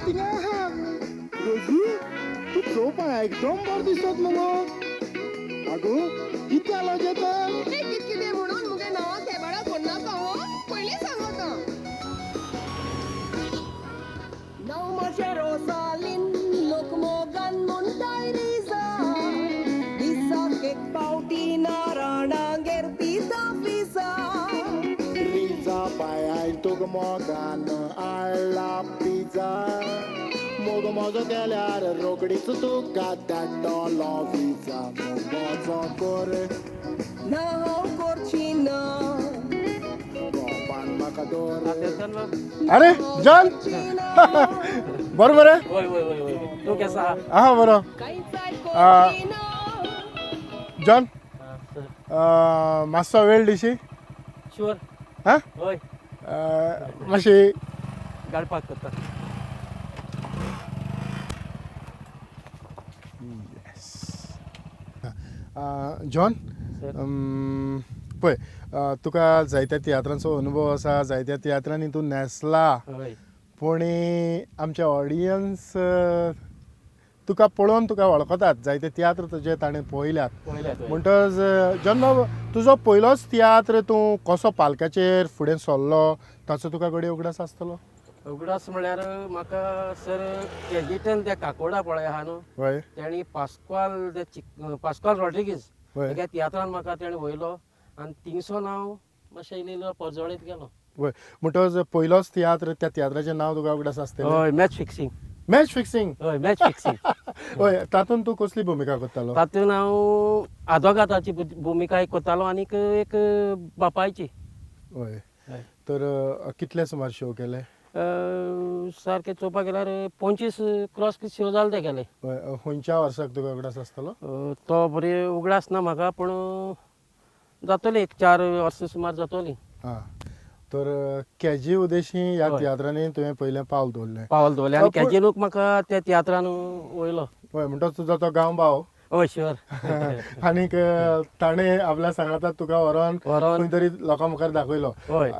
थिंगा रोजी तू चोवपाक एकदम बरो दिसत मगो आगो कितें आलो जेता कितें म्हणून मुगे नांव केबाळा कोणाका हो पयलीं सांगता नांव म्हजें रोसालीन लोक मोगान म्हणटाय रिजा दिसाक एक पावटी नारायणागेर पिता पिसा रिजा पायाय तुग मोगान आळला पिझ्झा मोग मोजो केल्यार रोकडीच तुका धाडटलो विजा मोजो कर ना हांव करची ना गोपान म्हाका दोर अरे जॉन बरोबर आहे वय वय वय वय तू कसा हा बरो कांयच ना जॉन मातसो वेळ दिशी शुअर हा वय मातशी गाडपाक करता जॉन सर पळय तुका जायत्या तियात्रांचो अनुभव आसा जायत्या तियात्रांनी तूं न्हेसला हय पूण आमचे ऑडियन्स तुका पळोवन तुका वळखतात जायते तियात्र तुजे ताणें पळयल्यात पळयल्यात म्हणटच जॉन बाब तुजो पयलोच तियात्र तूं कसो पालक्याचेर फुडें सरलो ताचो तुका गडे उगडास आसतलो उगडास म्हळ्यार म्हाका सर केजीटन त्या काकोडा पळय आहा न्हू वय तेणी पास्कॉल रॉड्रिगीज वय त्या तियात्रान म्हाका तेणें वयलो आनी थिंगसोन हांव मातशें इल्लो पर्जवळीत गेलो वय म्हणटच पयलोच तियात्र त्या तियात्राचें नांव तुका उगडास आसतलें हय मॅच फिक्सिंग मॅच फिक्सिंग हय मॅच फिक्सिंग हय तातूंत तूं कसली भुमिका करतालो तातूंत हांव आदोगादाची भुमिका एक करतालो आनीक एक बापायची हय हय. तर कितले सुमार शो केले सारकें चोवपाक गेल्यार 25 क्रॉस शो जाले ते गेले खंयच्या वर्साक तुका उगडास आसतलो तो बरी उगडास ना म्हाका पूण जातली एक 4 वर्सां सुमार जातली हां तर केजी उदेशी ह्या हय. तियात्रांनी तुवें पयलें पावल दवरलें पावल दवरलें आनी पूण- केजीनूक म्हाका त्या तियात्रान वयलो हय म्हणटच तुजो तो गांव भाव हय शुअर आनीक ताणें आपल्या सांगातात तुका व्हरोन व्हरोन खंय तरी लोकां मुखार दाखयलो हय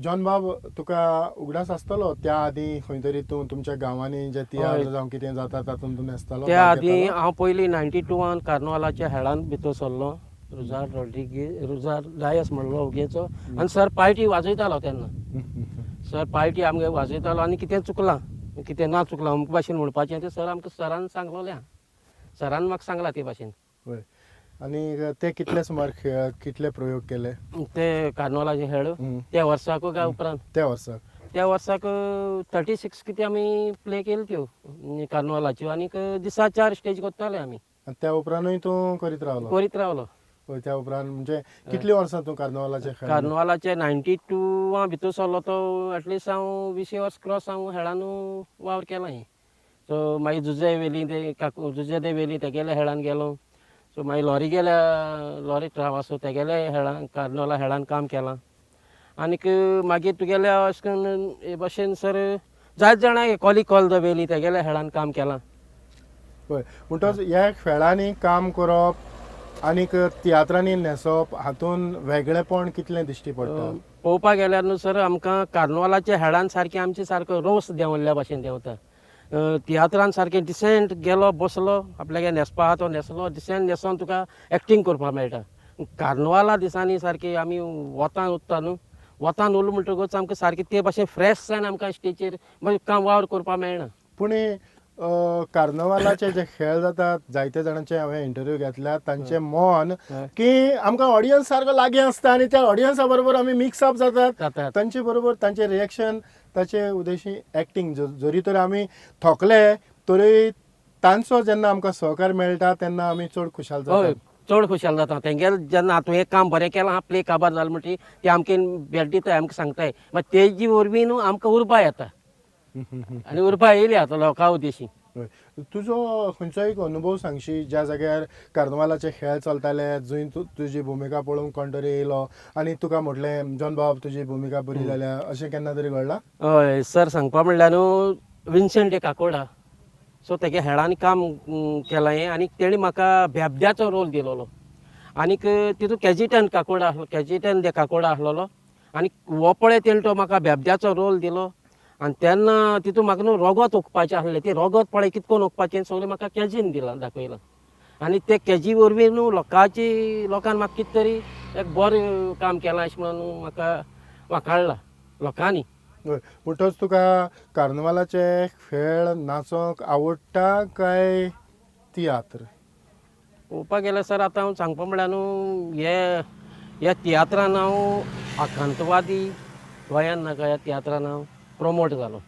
जॉन बाब तुका उगडास आसतलो त्या आदीं खंय तरी तूं तुमच्या गांवांनी जे तियात्र जावं कितें जाता तातूंत तूं न्हेसतालो त्या भाग आदीं घेतालो? हांव पयलीं 92 कार्नवालाच्या हेळान भितर सरलो रुजार रॉड्रिगीज रुजार डायस म्हणलो ओगेचो आनी सर पार्टी वाजयतालो तेन्ना सर पार्टी आमगे वाजयतालो आनी कितें चुकलां कितें ना चुकलां अमके भाशेन म्हणपाचें तें सर आमकां सरान सांगलोलें सरान म्हाका सांगलां ते भाशेन हय आनी ते कितले सुमार खेळ कितले प्रयोग केले ते कार्नवालाचे हेळ त्या वर्साक काय उपरांत त्या वर्साक त्या वर्साक 36 कितें आमी प्ले केल्यो त्यो कार्नवालाच्यो आनीक दिसा 4 स्टेज करताले आमी आनी त्या उपरांतूय तूं करीत रावलो करीत रावलो हय त्या उपरांत म्हणजे कितली वर्सां तूं कार्नवालाचे खेळ कार्नवालाचे 92 भितर सरलो तो एटलिस्ट हांव 20 वर्स क्रॉस हांव हेळान वावर केला सो मागीर जुजे वेली ते जुजे दे वेली तेगेले हेळान गेलो सो मागीर लॉरी गेल्या लॉरी ट्रावासो तेगेले हेळान कार्नवाला हेळान काम केलां आनीक मागीर तुगेले अशें करून हे भाशेन सर जायत जाणां कॉली कॉल द वेली तेगेले हेळान काम केलां हय म्हणटच ह्या खेळांनी काम करप आनीक तियात्रांनी न्हेसप हातूंत वेगळेपण कितलें दिश्टी पडटा पळोवपाक गेल्यार न्हू सर आमकां कार्नवालाच्या हेळान सारकें आमचे सारको रोस देंवल्ल्या भाशेन देंवता तियात्रान सारकें डिसेंट गेलो बसलो आपल्यागे न्हेसपा आहा तो न्हेसलो डिसेंट न्हेसोन तुका एक्टींग करपाक मेळटा कार्नवाला दिसांनी सारकी आमी वतान उत्ता न्हू वतान उरलो म्हणटकूच आमकां सारकें ते भाशेन फ्रेश जावन आमकां स्टेजीर मागीर काम वावर करपाक मेळना पूण कार्नवालाचे जे खेळ जातात जायते जाणांचे हांवें इंटरव्यू घेतल्यात तांचें मन की आमकां ऑडियन्स सारको लागीं आसता आनी त्या ऑडियन्सा बरोबर आमी मिक्स अप जातात तांचे बरोबर तांचे रिएक्शन ताचे उद्देशी एक्टींग जरी तर आमी थकले तरी तांचो जेन्ना आमकां सहकार मेळटा तेन्ना आमी चड खुशाल जातात चड खुशाल जाता तेंगेले जेन्ना हातूं एक काम बरें केलां हा प्ले काबार जालें म्हणटी ते आमकां भेट दिताय आमकां सांगताय मागीर तेजी वरवीं न्हू आमकां उर्बा येता आनी उर्बा येयली आतां लोकां उद्देशी तुजो खंयचो एक अनुभव सांगशी ज्या जाग्यार कार्नवालाचे खेळ चलताले जंय तुजी भुमिका पळोवंक कोण तरी येयलो आनी तुका म्हटलें जॉन बाब तुजी भुमिका बरी जाल्या अशें केन्ना तरी घडलां हय सर सांगपा म्हणल्यार न्हू विन्सेंट ए काकोडा सो तेगे हेळांनी काम केलां हें आनी तेणी म्हाका बेबद्याचो रोल दिलोलो आनीक तितून केजीटन काकोडा आसलो केजीटन दे काकोडा आसलोलो आनी हो पळय तेणी तो म्हाका बेबद्याचो रोल दिलो आनी तेन्ना तितून म्हाका न्हू रगत ओंकपाचें आहलें तें रगत पळय कितकोन ओंकपाचें सगळें म्हाका कॅजीन दिलां दाखयलां आनी ते कॅजी वरवीं न्हू लोकान म्हाका कितें तरी एक बरें काम केलां अशें म्हणून म्हाका वाखाळ्ळां लोकांनी. हय म्हणटच तुका कार्नवालाचे खेळ नाचोंक आवडटा काय तियात्र? पळोवपाक गेल्यार सर आतां हांव सांगपा म्हळ्यार न्हू ह्या तियात्रान हांव आकांतवादी गोंयान नाका ह्या तियात्रान हांव प्रमोट जालो.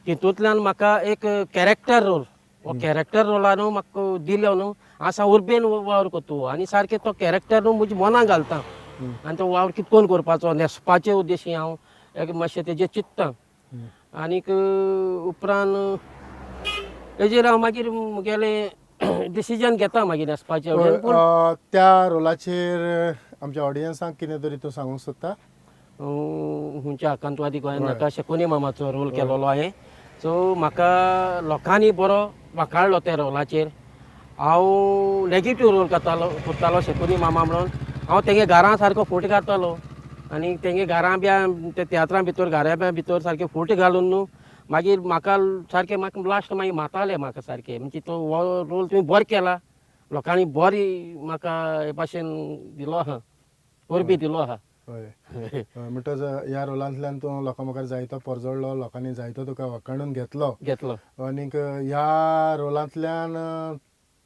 तितूंतल्यान म्हाका एक कॅरेक्टर रोल हो कॅरेक्टर रोलान म्हाका दिलो न्हू आसा उर्बेन वावर कोतू आनी सारकें तो कॅरेक्टर न्हू म्हज्या मनाक घालता आनी तो वावर कितकोन करपाचो न्हेसपाचे उद्देशी हांव एक मातशें तेजेर चिंत्ता आनीक उपरांत तेजेर हांव मागीर मुगेलें डिसिजन घेता मागीर न्हेसपाचें. त्या रोलाचेर आमच्या ऑडियन्सांक कितें तरी तूं सांगूंक सोदता? खंयच्या आकांतवादी गोंयान नाका शकुनी मामाचो रोल केलोलो हांवें. सो म्हाका लोकांनी बरो वाखाळ्ळो त्या रोलाचेर. हांव नॅगेटीव रोल करतालो शकुनी मामा म्हणून. हांव तेगे घरां सारको फूट घालतालो आनी तेगे घरां बी त्या तियात्रा भितर घरा भितर सारके फूट घालून न्हू मागीर म्हाका सारकें म्हाका लास्ट मागीर माताले म्हाका सारकें म्हणजे तो हो रोल तुवें बरो केला लोकांनी बरी म्हाका हे भाशेन दिलो आहा परबी दिलो आहा. हय म्हणटच ह्या रोलांतल्यान तूं लोकां मुखार जायतो परजळ्ळो लोकांनी जायतो तुका वखणून घेतलो आनीक ह्या रोलांतल्यान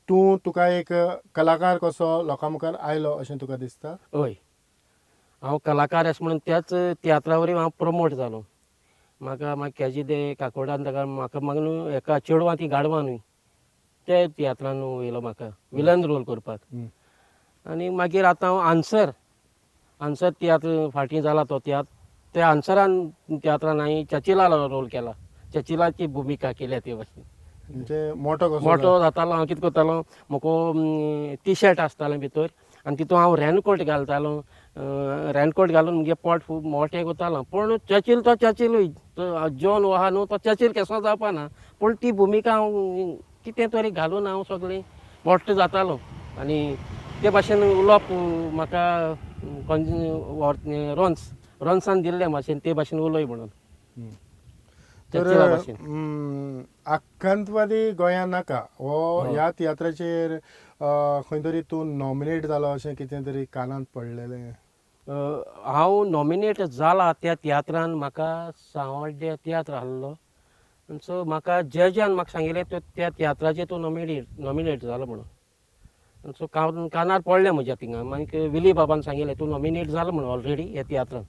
तुका एक कलाकार कसो लोकां मुखार आयलो अशें तुका दिसता? हय हांव कलाकार अशें म्हणून त्याच तियात्रा वरवीं हांव प्रमोट जालो. म्हाका कॅजी दे काकोडान ताका म्हाका न्हू एका चेडवां ती गाडवां न्हू ते तियात्रान वयलो म्हाका विलन रोल करपाक. आनी मागीर आतां हांव आन्सर तियात्र फाटीं जाला तो त्या आन्सरान तियात्रान हांवें चचिला रोल केला. चचिलाची भुमिका केल्या ते भाशेन म्हणजे मोठो जातालो. हांव कितें करतालो म्हाका टी शर्ट आसतालें भितर आनी तितून हांव रेनकोट घालतालो. रेनकोट घालून मुगे पोट खूब मोठें करतालो पूण चचिलूय जॉन हो आहा न्हू तो चचिल केसो जावपा ना पूण ती भुमिका हांव कितें तरी घालून हांव सगळें मोठो जातालो आनी ते भाशेन उलोवप म्हाका रॉन्सान दिल्ले भाशेन ते भाशेन उलय म्हणून. तर आकांतवादी गोंयान नाका हो ह्या तियात्राचेर खंय तरी तूं नॉमिनेट जालो अशें कितें तरी कानांत पडलेलें? हांव नॉमिनेट जाला त्या तियात्रान म्हाका सांवड्डे तियात्र आहलो सो म्हाका जजान म्हाका सांगिल्लें त्या तियात्राचेर तूं नॉमिनेट जालो म्हणून. सो कानार पडलें म्हज्या थिंगा मागीर विली बाबान सांगिल्लें तूं नॉमिनेट जालो म्हणून ऑलरेडी ह्या तियात्रान.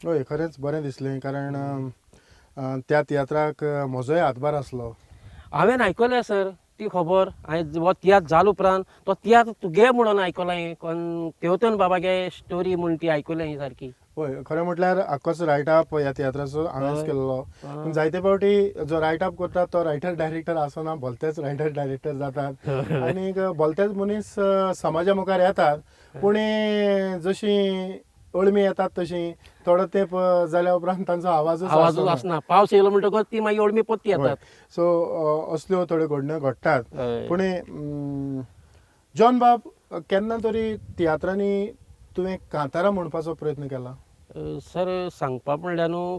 हय खरेंच बरें दिसलें कारण त्या तियात्राक म्हजोय हातभार आसलो. हांवें आयकलें सर ती खबर हांवें हो तियात्र जालो उपरांत तो तियात्र तुगे म्हणून आयकलें तेवतन बाबागे स्टोरी म्हूण ती आयकलें सारकी. हय खरें म्हटल्यार आख्खोच रायट अप ह्या तियात्राचो हांवेंच केल्लो. पूण जायते फावटी जो रायट अप करता तो रायटर डायरेक्टर आसना भलतेच रायटर डायरेक्टर जातात आनीक भलतेच मनीस समाजा मुखार येतात पूण जशी अळमी येतात तशी थोडो तेंप जाल्या उपरांत तांचो आवाजूच आसना. पावस येयलो म्हणटकच ती मागीर अळमी पत्ती येतात. सो असल्यो थोड्यो घडण्यो घडटात. पूण जॉन बाब केन्ना तरी तियात्रांनी तुवें कांतारा म्हणपाचो प्रयत्न केला? सर सांगपा म्हणल्यार न्हू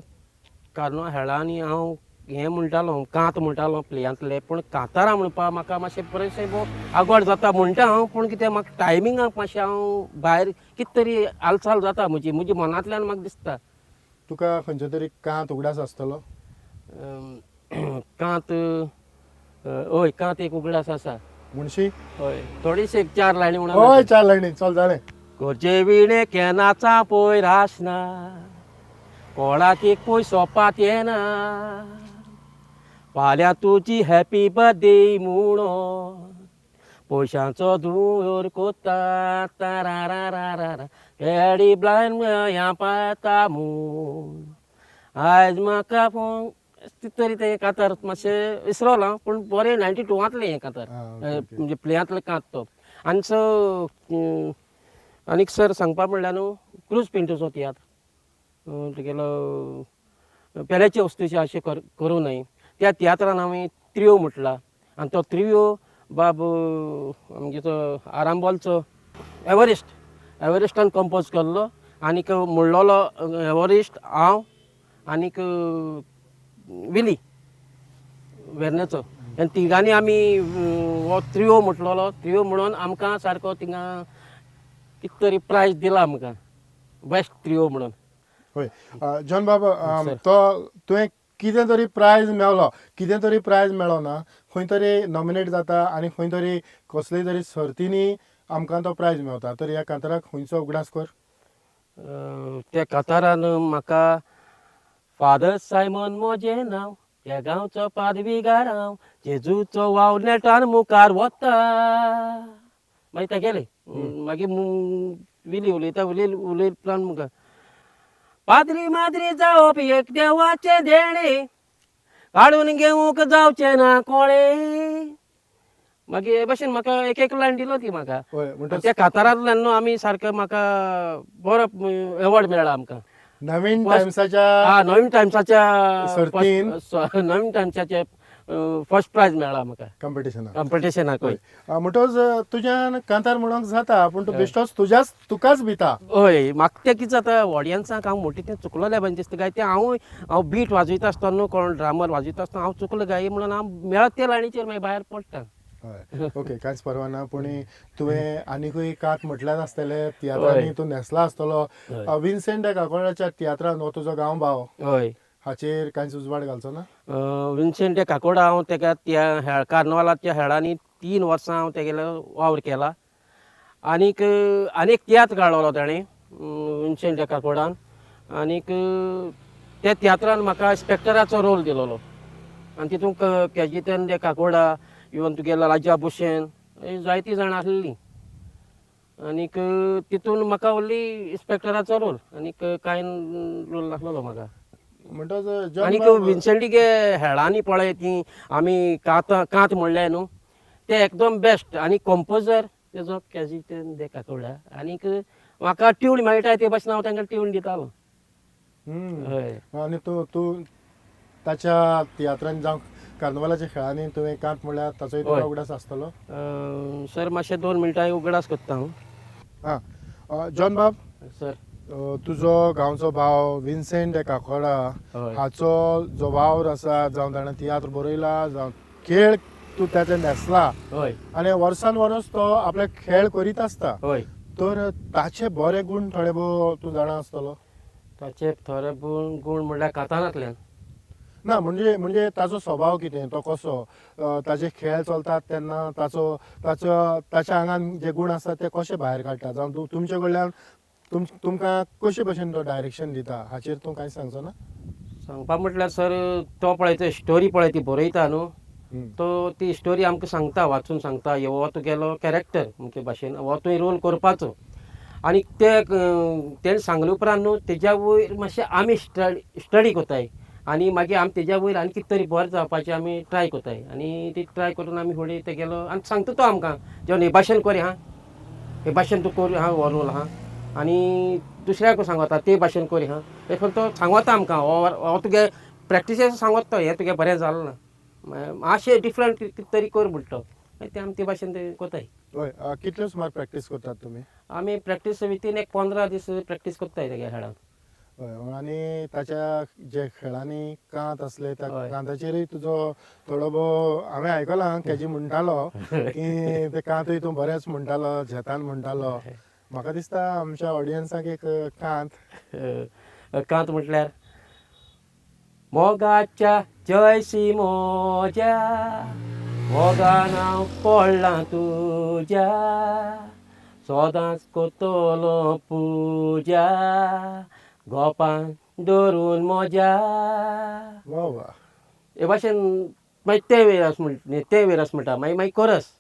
कार्नो हेळांनी हांव हें म्हणटालो कांत म्हणटालो प्लेयांतले पूण कांतारा म्हणपा म्हाका मातशें बरेंशें आवड जाता म्हणटा हांव पूण कितें म्हाका टायमिंगाक मातशें हांव भायर कितें तरी हालचाल जाता म्हज्या मनांतल्यान म्हाका दिसता. तुका खंयचो तरी कांत उगडास आसतलो? कांत हय कांत एक उगडास आसा. म्हणशी हय थोडीशी 4 लायनी म्हणून. हय 4 लायनी चल जालें. घरचे विणे केनाचा पळय रासना कोणाक एक पळय सोपात येना फाल्यां तुजी हॅपी बर्थडे म्हणून पयशांचो धुंवर कोत्ता तारारारारा केडी ब्लायंड ह्या पाता म्हूण आयज म्हाका तरी तें कांतार मातशें विसरलो पूण बरें 92वांतलें हें कांतार म्हणजे प्लेयांतलें कांत तो. आनी सो आनीक सर सांगपा म्हणल्यार न्हू क्रूज पिंटूचो तियात्र तुगेलो पेल्याचे वस्तूचे अशें करूं न्हय त्या तियात्रान हांवें त्रियो म्हटला आनी तो त्रियो बाब आमगे तो आरांबोलचो एव्हरेस्टान कंपोज केल्लो आनीक म्हणलोलो एव्हरेस्ट हांव आनीक विली वेर्णेचो आनी तिगांनी आमी हो त्रियो म्हटलेलो त्रियो म्हणून आमकां सारको थिंगा कितें तरी प्रायज दिला आमकां बेस्ट त्रियो म्हणून. होय जॉन बाब तो तुवें कितें तरी प्रायज मेळलो कितें तरी प्रायज मेळो ना खंय तरी नॉमिनेट जाता आनी खंय तरी कसलेय तरी सर्तींनी आमकां तो प्रायज मेळटा तर ह्या कांताराक खंयचो उगडास कर. त्या कांतारान म्हाका फादर सायमन म्हजें नांव त्या गांवचो पादवीगार हांव जेजूचो वाव नेटान मुखार वता मागीर ते गेले मागीर विली उलयता उलयता मुखार पाद्री माद्री जावप एक देवाचे देणे काडून घेवंक जावचें ना कोळे मागीर हे भशेन म्हाका एक एक लायन दिलो ती म्हाका. होय म्हणटा त्या कांतारांतल्यान न्हू आमी सारको म्हाका बरो एवॉर्ड मेळ्ळा आमकां नवीन टायम्साच्या नवीन टायम्साच्या सर्तीन नवीन टायम्साचे फर्स्ट प्रायज मेळ्ळा म्हाका कॉम्पिटिशनाक कॉम्पिटिशनाक. होय म्हणटोच तुज्यान कांतार म्हणूंक जाता पूण तूं बेश्टोच तुकाच भिता. हय म्हाका तें कितें जाता ऑडियन्साक हांव मोठी तें चुकलोलें भशेन दिसता काय तें हांव बीट वाजयता आसतना न्हू कोण ड्रामर वाजयता आसतना हांव चुकलो काय म्हणून हांव मेळत त्या लायनीचेर मागीर भायर पडटा. हय ओके कांयच परवा ना पूण तुवें आनीकूय कात म्हटल्यार आसतले तियात्रांनी तूं न्हेसला आसतलो विन्सेंट काकोडाच्या तियात्रान हो तुजो गांव भाव हय हाचेर कांयच उजवाड घालचो ना. विन्सेंट काकोडा हांव तेका त्या कार्नवालाच्या हेळांनी 3 वर्सां हांव तेगेलो वावर केला आनीक आनीक तियात्र काडलेलो ताणें विन्सेंट काकोडान आनीक त्या तियात्रान म्हाका स्पेक्टराचो रोल दिलोलो आनी तितूंत केजीतन ते काकोडा इवन तुगेलो राजा भुशेन जायतीं जाणां आसलीं आनीक तितून म्हाका ओन्ली इन्स्पेक्टराचो रोल आनीक कांय रोल नासलोलो म्हाका. म्हणटच आनीक विन्सेंटीगे हेळांनी पळय ती आमी कांत म्हणलें न्हू ते एकदम बेस्ट आनी कंपोजर तेजो केजीतन ते काकोडा आनीक म्हाका ट्यून मेळटा ते भाशेन हांव तांकां ट्यून दितालो. हय आनी तूं ताच्या तियात्रांनी जावं कार्नवालाच्या खेळांनी तुवें कांत म्हणल्यार ताचोय तुका उगडास आसतलो. सर मातशें 2 मिनटां उगडास करता हांव. हां जॉन बाब सर तुजो गांवचो भाव विन्सेंट काकोडा हाचो जो वावर आसा जावं ताणें तियात्र बरयला जावं खेळ तूं ताचे न्हेसला हय आनी वर्सान वर्स तो आपले खेळ करीत आसता हय तर ताचे बरे गुण थोडे भोव तूं जाणा आसतलो. ताचे थोडे गुण म्हणल्यार कातारांतल्यान ना म्हणजे ताचो स्वभाव कितें तो कसो ताचे खेळ चलतात तेन्ना ताच्या आंगान जे गुण आसतात ते कशे भायर काडटा जावं तुमचे कडल्यान तुमकां कशे भशेन तो डायरेक्शन दिता हाचेर तूं कांय सांगचो ना. सांगपाक म्हटल्यार सर तो पळय ते स्टोरी पळय ती बरयता न्हू तो ती स्टोरी आमकां सांगता वाचून सांगता हो तुगेलो कॅरेक्टर म्हणजे भाशेन हो तुवें रोल करपाचो आनी तेणें सांगले उपरांत न्हू तेज्या वयर मातशें आमी स्टडी कोताय आनी मागीर आमी तेज्या वयर आनी कितें तरी बरें जावपाचें आमी ट्राय कोताय आनी ती ट्राय करून आमी फुडें तेगेलो आनी सांगता तो आमकां जेवण हे भाशेन कर हां हे भाशेन तूं कर हां हो रोल हां आनी दुसऱ्याक सांगता ते भाशेन कर हां देखून तो सांगता आमकां हो तुगे प्रॅक्टिसेस सांगता तो हें तुगे बरें जालें ना मातशें डिफरंट कितें तरी कर म्हणटा तो ते आमी ते भाशेन ते कोताय. हय कितले सुमार प्रॅक्टीस करतात तुमी. आमी प्रॅक्टीस विथीन एक 15 दीस प्रॅक्टीस कोत्ताय तेगे हेळान. हय आनी ताच्या जे खेळांनी कांत असले त्या कांताचेरूय तुजो थोडो भोव हांवें आयकलां केजी म्हणटालो की ते कांतूय तूं बरेंच म्हणटालो झेतान म्हणटालो. म्हाका दिसता आमच्या ऑडियन्साक एक कांत म्हटल्यार मोगाच्या जयसी मोज्या मोगा नांव पडलां तुज्या सदांच कोतलो पुजा गोपान धरून मोज्या वा वा हे भाशेन मागीर ते वेरस म्हणटा मागीर कोरस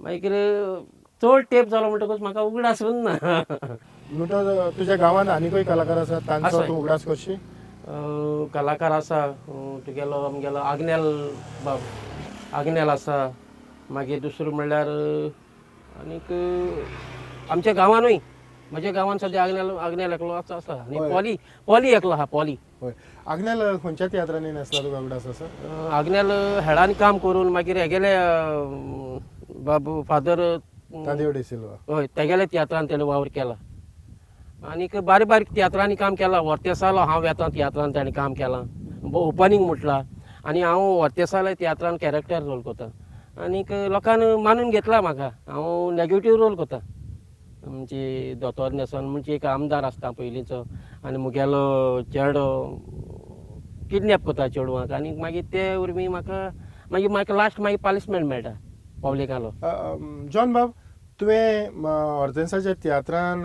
मागीर चड टेप जालो म्हणटकूच म्हाका उगडास ना. म्हणटा तुज्या गांवांत आनीकूय कलाकार आसात तांचो तूं उगडास करशी. कलाकार आसा तुगेलो आमगेलो आग्नेल आसा मागीर दुसरो म्हणल्यार आनीक आमच्या गांवानूय म्हज्या गांवांत सद्या आग्नेल एकलो आसा आनी पॉली एकलो आहा पॉली. हय आग्नेल खंयच्या तियात्रांनी न्हेसला तुका उगडास आसा. आग्नेल हेळांनी काम करून मागीर हेगेले बाबू फादर तादेव डिसिल्वा हय तेगेले तियात्रान तेणें वावर केला आनीक बारीक बारीक तियात्रांनी काम केलां. वर्तेसालो हांव येता तियात्रान ताणें काम केलां, ओपनिंग म्हटलां. आनी हांव वर्तेसाले तियात्रान कॅरेक्टर रोल करता. आनीक लोकांन मानून घेतला म्हाका. हांव नॅगेटीव रोल करता, म्हणजे दोतोर न्हेसोन म्हणजे एक आमदार आसता पयलींचो आनी मुगेलो चेडो किडनॅप करता चेडवाक. आनी मागीर ते वरवीं म्हाका लास्ट मागीर पनिशमेंट मेळटा पब्लिकालो. जॉन बाब, तुवें ऑर्देन्साच्या तियात्रान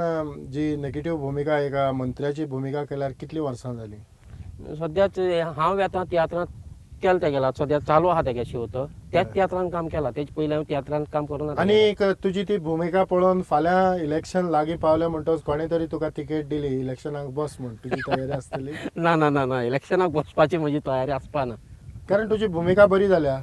जी नेगेटीव भुमिका एका मंत्र्याची भुमिका केल्यार कितलीं वर्सां जालीं? सद्याच हांव येता तियात्रांत केला तेगेला. सद्या चालू आहा तेगे शो तो. त्याच तियात्रान काम केलां. तेजे पयलीं हांव तियात्रान काम करूं ना. आनी तुजी ती भुमिका पळोवन फाल्यां इलेक्शन लागीं पावलें म्हणटच कोणें तरी तुका तिकेट दिली, इलेक्शनाक बस म्हूण, तुजी तयारी आसतली? ना ना ना ना, इलेक्शनाक बसपाची म्हजी तयारी आसपाना. कारण तुजी भुमिका बरी जाल्या.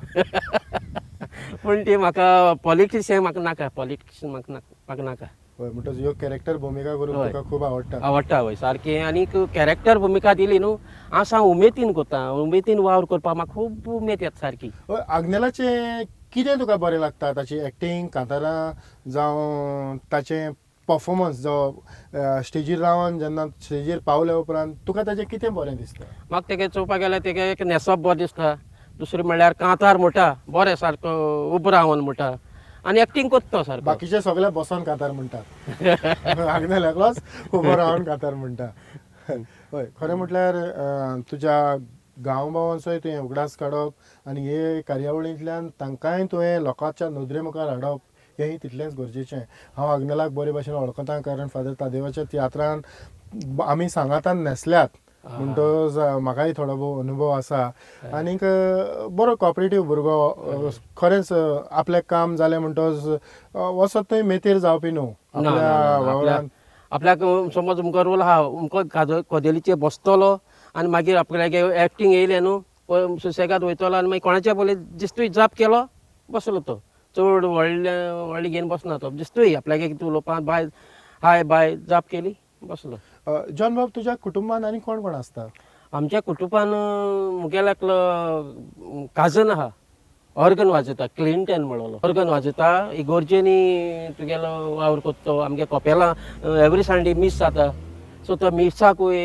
पूण ती म्हाका पॉलिटिक्स हें म्हाका नाका. पॉलिटिक्स म्हाका नाका. हय, म्हणटच ह्यो कॅरेक्टर भुमिका करूंक हय. तुका खूब आवडटा. आवडटा हय सारकें. आनीक कॅरेक्टर भुमिका दिली न्हू, हांव साव उमेदीन करता. उमेदीन वावर करपाक म्हाका खूब उमेद येता सारकी. हय, आग्नेलाचें कितें तुका बरें लागता? ताची एक्टींग, कांतारां जावं ताचें परफॉर्मन्स जो स्टेजीर रावन जेन्ना स्टेजीर पावले उपरांत तुका ताचें कितें बरें दिसता? म्हाका तेगे चोवपाक गेल्यार तेगे एक न्हेसप बरो दिसता. दुसरें म्हणल्यार कांतार म्हणटा बरें सारको उबो रावन म्हणटा आनी एक्टींग करता तो सारको. बाकीचे सगळे बसोन कांतार म्हणटात. आग्नेल एकलोच उबो रावन कांतार म्हणटा. हय, खरें म्हटल्यार तुज्या गांवबावांचोय तुवें उगडास काडप आनी हे कार्यावळींतल्यान तांकांय तुवें लोकांच्या नदरे मुखार हाडप हेंय तितलेंच गरजेचें. हांव आग्नेलाक बरे भशेन वळखता, कारण फादर तादेवाच्या तियात्रान आमी सांगातान न्हेसल्यात म्हणटच म्हाकाय थोडो भोव अनुभव आसा. आनीक बरो कॉपरेटीव भुरगो, खरेंच आपलें काम जालें म्हणटच वसत थंय मेतेर जावपी न्हू. आपल्या वावरान आपल्याक समज मुखार रोल आहा, मुखार कदेलीचेर बसतलो आनी मागीर आपल्यागे एक्टींग येयलें न्हू, सुसेगाद वयतलो आनी मागीर कोणाच्या पयली दिसतूय जाप केलो बसलो तो. चड व्हडली घेवन बसना तो. दिसतूय आपल्यागे कितें उलोवपाक बाय हाय बाय जाप केली बसलो. जॉन बाब, तुज्या कुटुंबान आनी कोण कोण आसता? आमच्या कुटुंबान मुगेलो एकलो काजन आहा, ऑर्गन वाजयता, क्लिंटन म्हणलो ऑर्गन वाजयता. इगोर्जेनी तुगेलो वावर करता. आमगे कपेलां एवरी संडे मीस जाता, सो तो मिसाकूय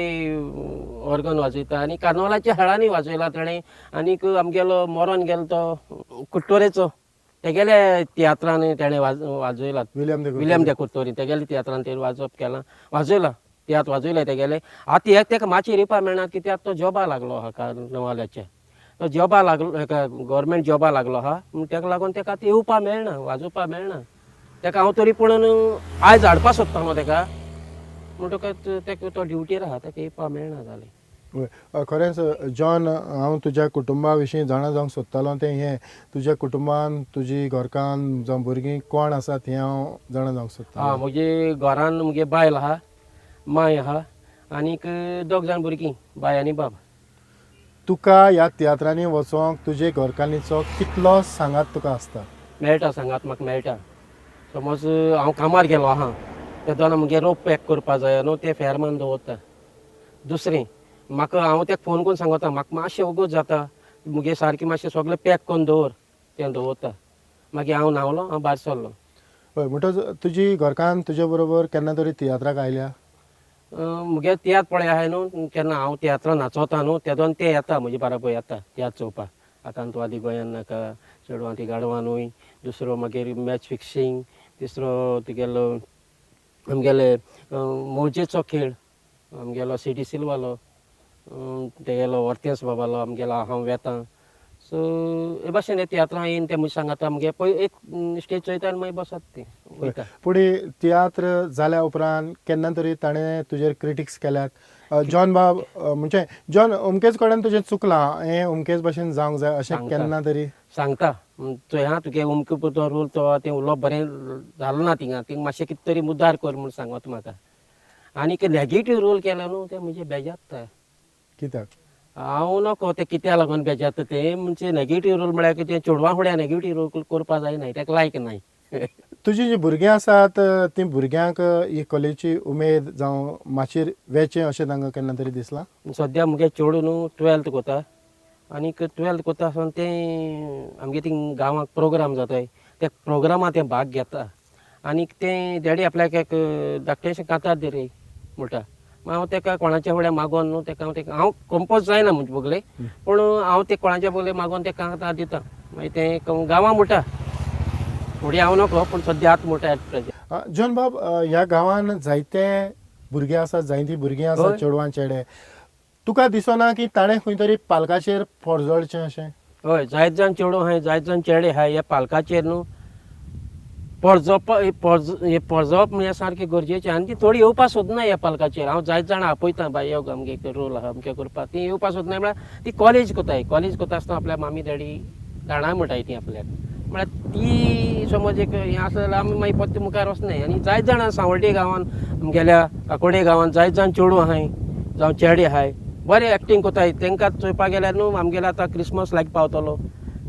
ऑर्गन वाजयता. आनी कार्नवालाच्या हेळांनी वाजयला ताणें. आनीक आमगेलो मोरोन गेलो तो कुट्टोरेचो, तेगेले तियात्रान ताणें वाजयला. विलियम दे कुट्टोरी तेगेले तियात्रान ते वाजप केलां, वाजयला तियात्र वाजयले तेगेले. आतां तेका मातशें येवपा मेळना, कित्याक तो जॉबा लागलो आहा कार्नवालाच्या. तो जॉबा लागलो, हेका गव्हर्मेंट जॉबा लागलो आहा, तेका लागून तेका आतां येवपा मेळना, वाजोवपा मेळना. तेका हांव तरी पूण आयज हाडपा सोदता न्हू तेका, म्हणटकच तेका तो ड्युटीर आहा, तेका येवपा मेळना जालें. खरेंच जॉन, हांव तुज्या कुटुंबा विशीं जाणा जावंक सोदतालो तें हें, तुज्या कुटुंबान तुजी घरकान्न जावं भुरगीं कोण आसात हें हांव जाणा जावंक सोदता. म्हजे घरान मुगे बायल आहा, माय आहा आनीक 2 जाण भुरगीं, बाय आनी बाब. तुका ह्या तियात्रांनी वचोंक तुजे घरकान्नीचो कितलो सांगात तुका आसता? मेळटा सांगात म्हाका मेळटा. समज हांव कामार गेलो आहा तेदोना मुगे रोप पॅक करपा जाय न्हू, ते फेरमान दवरता. दुसरें म्हाका हांव तेका फोन करून सांगता म्हाका मातशें वगत जाता, मुगे सारकें मातशें सगळें पॅक करून दवर, तें दवरता. मागीर हांव न्हांवलो, हांव भायर सरलो. हय, म्हणटच तुजी घरकान्न तुजे बरोबर केन्ना तरी तियात्राक आयल्या? मुगे तियात्र पळय आहाय न्हू, केन्ना हांव तियात्रान नाचोता न्हू तेदोन ते येता म्हजे बाराबर येता तियात्र चोवपाक. आकांतवादी गोंयान नाका, चेडवां ती गाडवानूय. दुसरो मागीर मॅच फिक्सिंग. तिसरो तुगेलो आमगेले मोजेचो खेळ, आमगेलो सिटी सिल्वालो, तेगेलो वर्तेस बाबालो, आमगेलो हांव वेतां. सो हे भाशेन तियात्रां येवन ते म्हजे सांगाता मुगे पळय एक स्टेज चोयता आनी मागीर बसत ते वयता. पुढे तियात्र जाल्या उपरांत केन्ना तरी ताणें तुजेर क्रिटिक्स केल्यात? जॉन बाब, म्हणजे जॉन, अमकेच कडेन तुजें चुकलां, हें अमकेच भशेन जावंक जाय अशें केन्ना तरी सांगता. चोय हा तुगे अमके तो रोल तो तें उलोवप बरें जालें ना थिंगा, थिंग मातशें कितें तरी मुद्दार कर म्हूण सांगता म्हाका. आनीक नॅगेटीव रोल केलो न्हू तें म्हणजे बेजारता. कित्याक? हांव नकळो तें कित्या लागून बेजारता तें, म्हणजे नॅगेटीव रोल म्हळ्यार कितें चेडवां फुड्यान नॅगेटीव रोल करपा जायना, तेका लायक नाय. तुजी जीं भुरगीं आसात ती भुरग्यांक ही कलेची उमेद जावं माचयेर वेचें अशें तांकां केन्ना तरी दिसलां? सद्या मुगे चेडूं न्हू 12th करता, आनीक 12th करता आसतना तें आमगे थिंग गांवांत प्रोग्राम जाताय, त्या प्रोग्रामांत तें भाग घेता. आनीक तें डॅडी आपल्याक एक धाकटेंशें कांतार दे रे, म्हणटा मग हांव तेका कोणाच्या फुड्यान मागोन न्हू तेका हांव कंपोज जायना म्हणजे बगले पूण हांव ते कोणाच्या बगले मागोन तेका आतां दिता मागीर ते गांवां म्हणटा फुडें हांव नकळो पूण सद्या आतां म्हणटा एट प्रेजेंट जॉन बाब ह्या गांवान जायते भुरगे आसात जायतीं भुरगीं आसात हय. चेडवां चेडे तुका दिसना की ताणें खंय तरी पालकाचेर फोडजडचें अशें हय जायत जाण चेडो आहाय जायत जाण चेडे आहाय ह्या पालकाचेर न्हू पडजोवप म्हणजे सारकें गरजेचें आनी ती थोडी येवपा सोदना ह्या पालकाचेर हांव जायत जाणां आपयता बाय यो आमगे रोल आहा अमकें करपाक ती येवपा सोदना म्हळ्यार ती कॉलेज कोताय कॉलेज कोता आसतना आपल्या मामी डॅडी जाणा म्हणटाय ती आपल्याक म्हळ्यार ती समज एक हें आसलें जाल्यार आमी मागीर पत्ते मुखार वचनाय आनी जायत जाणां सावड्डे गांवांत आमगेल्या काकोडे गांवांत जायत जाण चेडूं आहाय जावं चेडे आहाय बरें एक्टींग कोताय तांकां चोवपाक गेल्यार न्हू आमगेलो आतां क्रिसमस लागीं पावतलो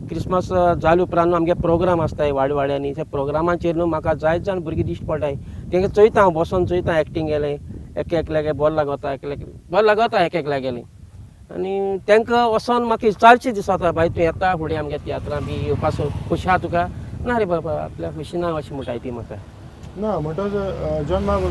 क्रिसमस जाले उपरांत आमगे प्रोग्राम आसताय वाड्यांनी त्या प्रोग्रामाचेर न्हू म्हाका जायत जाण भुरगीं दिश्टी पडटाय तांकां चोयता हांव बसोन चोयता एक्टींग गेलें एकल्यागे बॉल लागता बॉल लागता एकल्या गेलें आनी तांकां वचोन म्हाका चालचें दिसता बाय तूं येता फुडें आमगे तियात्रां बी येवपा खोशी आहा तुका ना रे बाबा आपल्या खोशी ना अशें म्हणटाय ती म्हाका ना म्हणटच जॉन बाब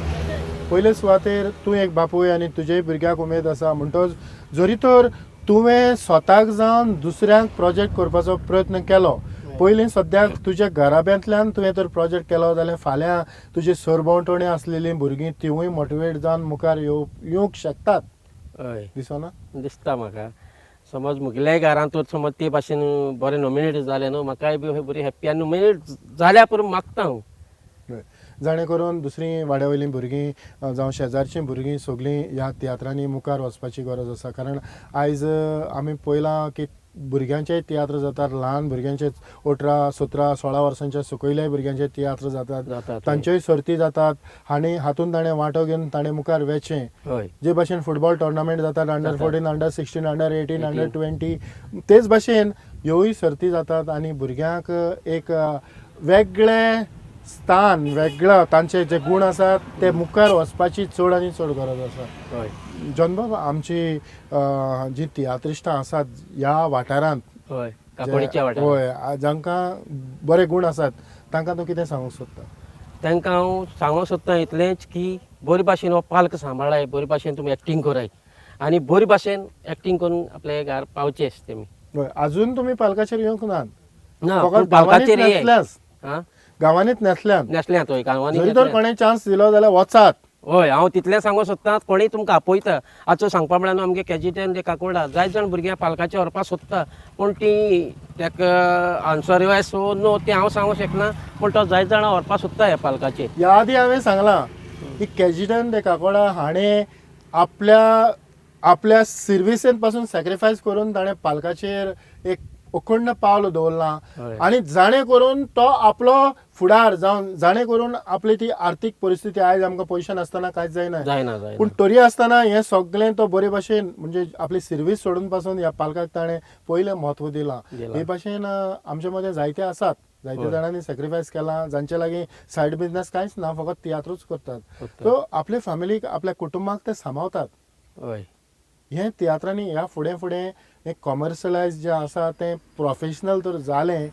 पयले सुवातेर तूं एक बापूय आनी तुजेय भुरग्याक उमेद आसा म्हणटच जरी तर तुवें स्वताक जावन दुसऱ्यांक प्रोजेक्ट करपाचो प्रयत्न केलो पयलीं सद्याक तुज्या घराब्यांतल्यान तुवें तर प्रोजेक्ट केलो जाल्यार फाल्यां तुजी सरभोंवतणी आसलेलीं भुरगीं तिवूय मोटिवेट जावन मुखार येवंक शकतात हय दिसना दिसता म्हाका समज मुगेल्याय घरांत समज ते भाशेन बरें नॉमिनेट जालें न्हू म्हाकाय बी बरी हॅप्पी आनी नॉमिनेट जाल्या पुरो मागता हांव जाणे करून दुसरीं वाड्यावयलीं भुरगीं जावं शेजारचीं भुरगीं सगळीं ह्या तियात्रांनी मुखार वचपाची गरज आसा कारण आयज आमी पळयलां की भुरग्यांचेय तियात्र जातात ल्हान भुरग्यांचे 18, 17, 16 वर्सांच्या सकयल्याय भुरग्यांचे तियात्र जातात तांच्योय सर्ती जातात आनी हातूंत ताणें वांटो घेवन ताणें मुखार वचचें जे भाशेन फुटबॉल टोर्नामेंट जातात अंडर 14, अंडर 16, अंडर 18, अंडर 20 तेच भाशेन ह्योय सर्ती जातात आनी भुरग्यांक एक वेगळें स्थान वेगळं तांचे जे गुण आसात ते मुखार वचपाची चड आनी चड गरज आसा जॉन बाब आमची जी तियात्रिस्टां आसात ह्या वाठारांत हय जांकां बरे गुण आसात तांकां तूं कितें सांगूंक सोदता तांकां हांव सांगूंक सोदता इतलेंच की बरे भाशेन हो पालक सांबाळाय बरे भाशेन तुमी एक्टींग कराय आनी बरे भाशेन एक्टींग करून आपल्या घार पावचेच तेमी हय अजून तुमी पालकाचेर येवंक ना फकत पालकाचेर गांवांनीच नेसल्यात हय गांवांनी जरी तर कोणें चान्स दिलो जाल्यार वचात हय हांव तितलें सांगूंक सोदता कोणीय तुमकां आपयता आजचो सांगपा म्हळ्यार आमगे केजीटेन ते काकोडा जायत जाण भुरग्यां पालकाचेर व्हरपाक सोदता पूण ती तेका आन्सर येस सो नो तें हांव सांगूंक शकना पूण तो जायत जाणां व्हरपाक सोदता ह्या पालकाचेर ह्या आदी हांवें सांगलां की केजीटन ते काकोडा हाणें आपल्या सर्विसेन पासून सॅक्रिफायस करून ताणें पालकाचेर एक अखंड पावल दवरलां आनी जाणे करून तो आपलो फुडार जावन जाणे करून आपली ती आर्थीक परिस्थिती आयज आमकां पयशे नासतना कांयच जायना पूण तरी आसतना हें सगळें तो बरे भाशेन म्हणजे आपली सर्वीस सोडून पासून ह्या पालकाक ताणें पयलें म्हत्व दिलां हे भाशेन आमचे मदें जायते आसात जायते जाणांनी सॅक्रिफायस केलां जांचे लागीं सायड बिजनेस कांयच ना फकत तियात्रूच करतात सो आपले फॅमिलीक आपल्या कुटुंबाक ते सांबाळतात हें तियात्रांनी ह्या फुडें एक कॉमर्शलायज जें आसा तें प्रोफेशनल तर जालें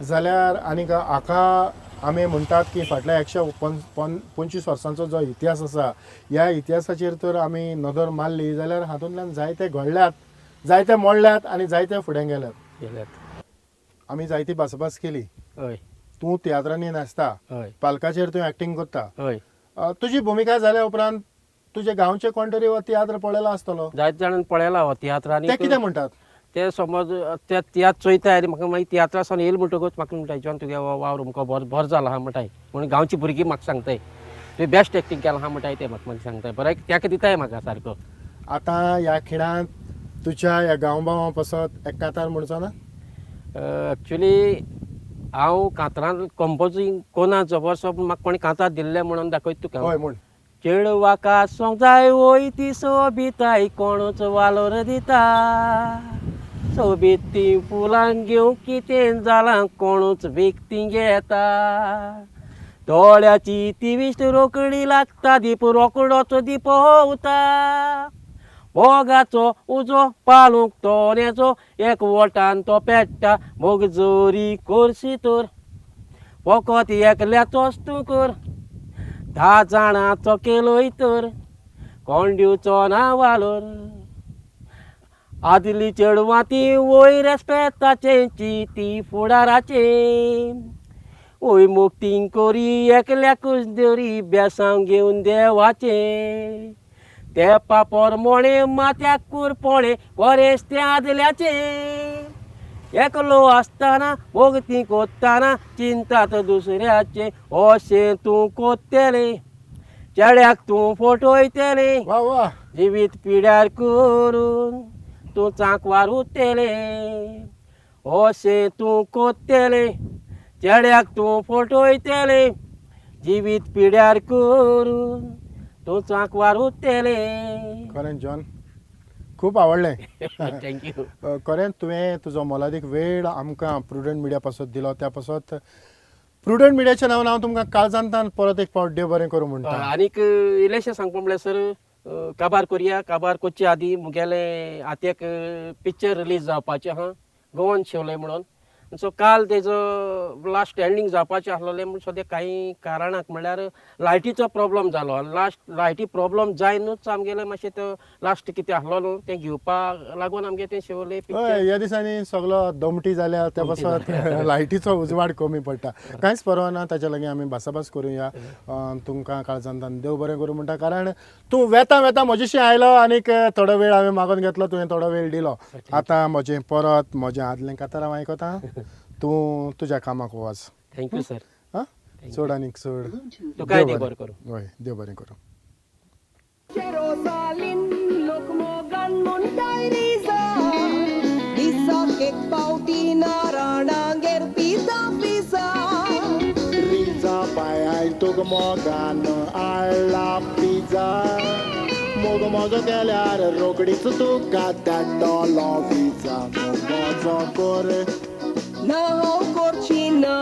जाल्यार आनीक आखा आमी म्हणटात की फाटल्या 125 वर्सांचो जो इतिहास आसा ह्या इतिहासाचेर तर आमी नदर मारली जाल्यार हातूंतल्यान जायते घडल्यात जायते मोडल्यात आनी जायते फुडें गेल्यात आमी जायती भासाभास केली तूं तियात्रांनी नाचता पालकाचेर तूं एक्टींग करता तुजी भुमिका जाल्या उपरांत तुजे गांवचे कोण तरी हो तियात्र पळयलो आसतलो जायत जाणांनी पळयला हो तियात्रांनी ते कितें म्हणटात ते समज ते तियात्र चोयताय आनी म्हाका मागीर तियात्रासान येयले म्हणटकूच म्हाका म्हणटाय जॉन तुगे वावर अमको बरो जाला हा म्हणटाय म्हणून गांवची भुरगीं म्हाका सांगताय तुवें बेस्ट एक्टींग केलां हा म्हणटाय ते म्हाका सांगताय बरो तेका दिताय म्हाका सारको आतां ह्या खिणांत तुज्या ह्या गांव भावां पासत एक कांतार म्हणचो ना एक्चुली हांव कांतारांत कंपोजींग कोना जबरसो पूण म्हाका कोणी कांतार दिल्लें म्हणून दाखयत तुका हय म्हण चेडवाका सोंग जाय वय ती सोबिताय कोणूच वालोर दिता सोबीत ती फुलां घेवं कितें जालां कोणूच विकती घेता दोळ्याची ती विश्ट रोकडी लागता दीप रोकडोच दीप होवता मोगाचो उजो पालूंक तोऱ्याचो एकवटान तो पेट्टा मोग जोरी करशी तर फकत एकल्याचोच तूं कर 10 जाणांचो केलोय तर कोण दिवचो ना वालोर आदली चेडवां ती वयर रेस्पेताचे ती फुडाराचे ओय मुक्तीं कोरी एकल्याकूच देवरी बेसांव घेवन देवाचे ते पापोर मोणे माथ्याक कुरपोळे वरेस ते आदल्याचे एकलो आसतना मोगती कोत्ताना चिंतात दुसऱ्याचे अशें तूं कोत्तेले चेड्याक तूं फटयतले वा वा जिवीत पिड्यार करून तूं चांकवार उरतले अशें तूं कोत्तेले चेड्याक तूं फटयतले जिवीत पिड्यार करून तूं चांकवार उरतले. खरें जॉन खूब आवडलें. थँक्यू. खरें तुवें तुजो मोलादीक वेळ आमकां प्रुडंट मिडिया पासत दिलो त्या पासत प्रुडंट मिडियाच्या नांवान हांव तुमकां काळजांतान परत एक फावट देव बरें करूं म्हणटा. आनीक इल्लेशें सांगपा म्हळ्यार सर काबार करया. काबार करचे आदीं मुगेलें आतां एक पिक्चर रिलीज जावपाचें आहा गोवन शेवले म्हणून. सो काल तेजो लास्ट एंडींग जावपाचें आसलेलें म्हूण सद्या कांय कारणाक म्हळ्यार लायटीचो प्रॉब्लम जालो आनी लास्ट लायटी प्रॉब्लम जायनूच आमगेलें मातशें तो लास्ट कितें आसलो न्हू तें घेवपाक लागून आमगे तें शेवले हय ह्या दिसांनी सगळो दमटी जाल्या त्या पासत लायटीचो उजवाड कमी पडटा. कांयच परवा ना ताच्या लागीं आमी भासाभास करुया. तुमकां काळजांतान देव बरें करूं म्हणटा कारण तूं वेता वेता म्हजेशी आयलो आनीक थोडो वेळ हांवें मागून घेतलो तुवें थोडो वेळ दिलो. आतां म्हजें परत म्हजें आदलें कातर हांव आयकतां तूं तुज्या कामाक वच. Thank you sir. आं चड आनीक चड तुकाय देव बरें करूं. हय देव बरें करूं. Jerusalem, look mogan muntai riza. Bisa kek pauti naranangger pisa pisa. Riza pai ai tug mogan alla pizza. Mogo mogo केल्यार रोकडीच तुका धाडटलो विजा. मोगो kore Na ho korchina.